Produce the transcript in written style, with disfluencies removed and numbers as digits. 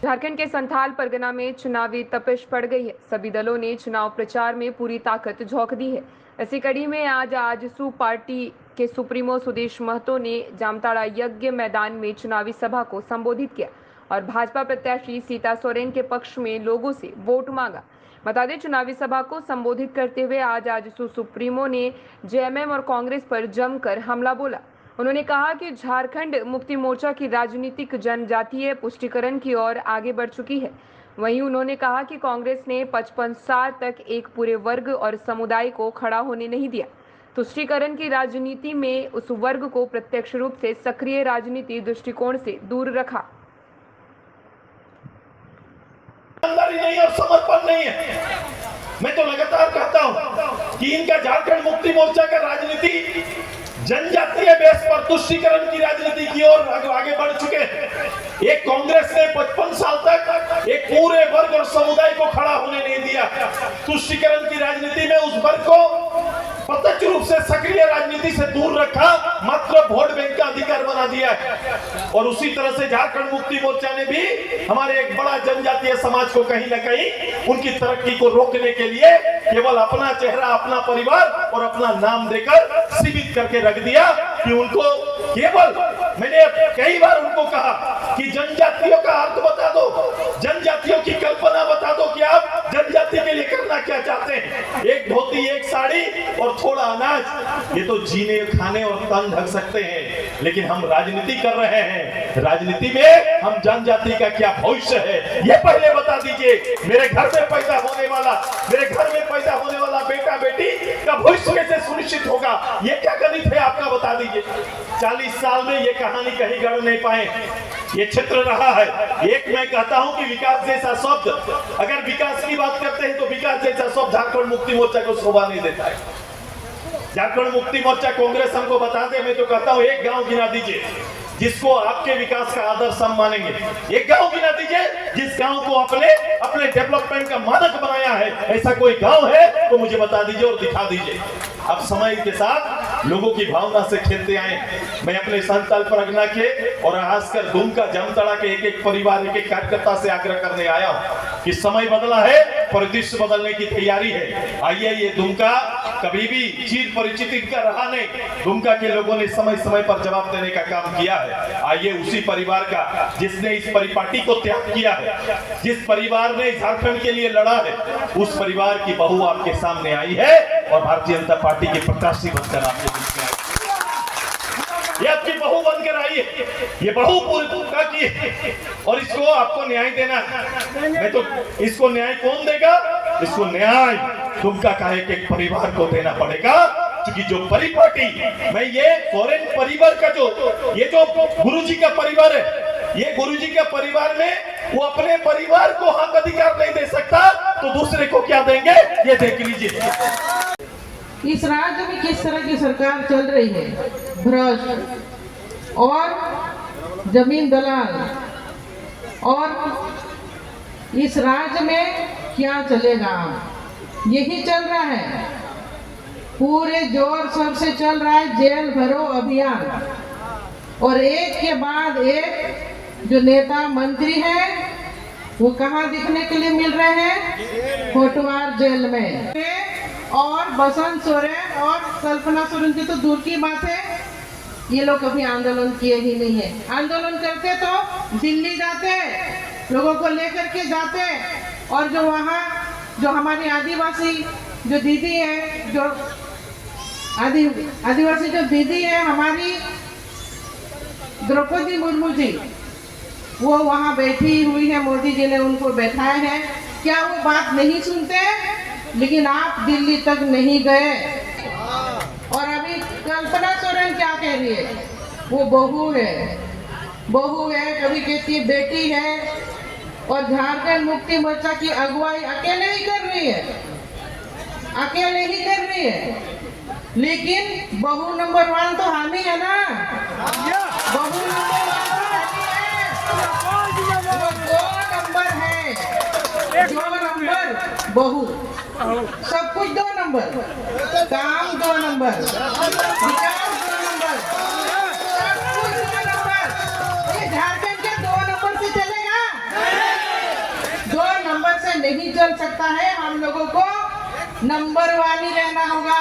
झारखंड के संथाल परगना में चुनावी तपिश पड़ गई है। सभी दलों ने चुनाव प्रचार में पूरी ताकत झोंक दी है। इसी कड़ी में आज आजसू पार्टी के सुप्रीमो सुदेश महतो ने जामताड़ा यज्ञ मैदान में चुनावी सभा को संबोधित किया और भाजपा प्रत्याशी सीता सोरेन के पक्ष में लोगों से वोट मांगा। बता दें, चुनावी सभा को संबोधित करते हुए आज आजसू सुप्रीमो ने जेएमएम और कांग्रेस पर जमकर हमला बोला। उन्होंने कहा कि झारखंड मुक्ति मोर्चा की राजनीतिक जनजातीय पुष्टिकरण की ओर आगे बढ़ चुकी है। वहीं उन्होंने कहा कि कांग्रेस ने 55 साल तक एक पूरे वर्ग और समुदाय को खड़ा होने नहीं दिया। तुष्टीकरण की राजनीति में उस वर्ग को प्रत्यक्ष रूप से सक्रिय राजनीति दृष्टिकोण से दूर रखा। नहीं और समर्पण नहीं है। मैं तो लगातार कहता हूं कि इनका झारखंड मुक्ति मोर्चा का राजनीति जनजातीय बेस पर तुष्टीकरण की राजनीति की ओर आगे बढ़ चुके हैं। एक कांग्रेस ने 55 साल तक एक पूरे वर्ग और समुदाय को खड़ा होने नहीं दिया। तुष्टीकरण की राजनीति में उस वर्ग को प्रत्यक्ष रूप से सक्रिय राजनीति से दूर रखा, मात्र वोट बैंक का अधिकार बना दिया है। और उसी तरह से झारखंड मुक्ति मोर्चा ने भी हमारे एक बड़ा जनजातीय समाज को कहीं न कहीं उनकी तरक्की को रोकने के लिए केवल अपना चेहरा, अपना परिवार और अपना नाम देकर सीमित करके रख दिया कि उनको केवल, मैंने कई बार उनको कहा कि जनजातियों का अर्थ बता दो, जनजातियों की कल्पना बता दो कि आप जनजाति के लिए करना क्या चाहते हैं। एक धोती, एक साड़ी और थोड़ा अनाज, ये तो जीने, खाने और तन ढक सकते हैं, लेकिन हम राजनीति कर रहे हैं। राजनीति में हम जनजाति का क्या भविष्य है ये पहले बता दीजिए। मेरे घर में पैदा होने वाला, बेटा बेटी का भविष्य कैसे सुनिश्चित होगा, ये क्या गणित है आपका, बता दीजिए। 40 साल में ये कहानी कहीं गढ़ नहीं पाए। ये क्षेत्र रहा है। एक मैं कहता हूं कि विकास जैसा शब्द, अगर विकास की बात करते हैं तो विकास जैसा शब्द झारखंड मुक्ति मोर्चा को शोभा नहीं देता है। झारखंड मुक्ति मोर्चा कांग्रेस हमको बता दे, मैं तो कहता हूं एक गांव गिना दीजिए जिसको आपके विकास का आदर्श हम मानेंगे। एक गांव गिना दीजिए जिस गांव को अपने डेवलपमेंट का मानक बनाया है। ऐसा कोई गांव है तो मुझे बता दीजिए और दिखा दीजिए। अब समय के साथ लोगों की भावना से खेलते आए। मैं अपने संथाल परगना के और खासकर दुमका जामताड़ा के एक परिवार, एक कार्यकर्ता से आग्रह करने आया हूं कि समय बदला है, परिदृश्य बदलने की तैयारी है। आइए, ये दुमका कभी भी चीर परिचित का रहा नहीं। दुमका के लोगों ने समय समय पर जवाब देने का काम किया है। आइए, उसी परिवार का जिसने इस परिपाटी को त्याग किया है, जिस परिवार ने झारखंड के लिए लड़ा है, उस परिवार की बहू आपके सामने आई है और भारतीय जनता पार्टी के प्रत्याशी बनकर आपके बीच में आई। ये आपकी बहू बनकर आई है। ये बहू पूरी दुमका की है और इसको आपको न्याय देना है। मैं तो इसको न्याय कौन देगा? इसको न्याय दुमका का एक परिवार को देना पड़ेगा, क्योंकि जो परिपाटी, मैं ये फॉरेन परिवार का जो गुरुजी का परिवार है, ये गुरुजी के परिवार में वो अपने परिवार को हक अधिकार नहीं दे सकता, तो दूसरे को क्या देंगे, ये देख लीजिए। इस राज्य में किस तरह की सरकार चल रही है, भ्रष्ट और जमीन दलाल, और इस राज्य में क्या चलेगा, यही चल रहा है। पूरे जोर शोर से चल रहा है जेल भरो अभियान, और एक के बाद एक जो नेता मंत्री हैं वो कहाँ दिखने के लिए मिल रहे हैं? कोटवार जेल में। और बसंत सोरेन और कल्पना सोरेन की तो दूर की बात है, ये लोग कभी आंदोलन किए ही नहीं है। आंदोलन करते तो दिल्ली जाते, लोगों को लेकर के जाते, और जो वहाँ जो हमारी आदिवासी जो दीदी है, जो आदिवासी जो दीदी है हमारी द्रौपदी मुर्मू जी, वो वहाँ बैठी हुई है, मोदी जी ने उनको बैठाए हैं। क्या वो बात नहीं सुनते? लेकिन आप दिल्ली तक नहीं गए। और अभी कल्पना सोरेन क्या कह रही है? वो बहू है, कभी कहती है बेटी है, और झारखंड मुक्ति मोर्चा की अगुवाई अकेले ही कर रही है, लेकिन बहू नंबर 1 तो हम ही है ना। बहू नंबर 1 तो हम ही है, वो 2 नंबर है, 2 नंबर बहू, सब कुछ 2 नंबर, काम 2 नंबर, विकास 2 नंबर, सब कुछ 2 नंबर। ये झारखंड के 2 नंबर से चलेगा? चल सकता है, हम लोगों को नंबर 1 ही रहना होगा।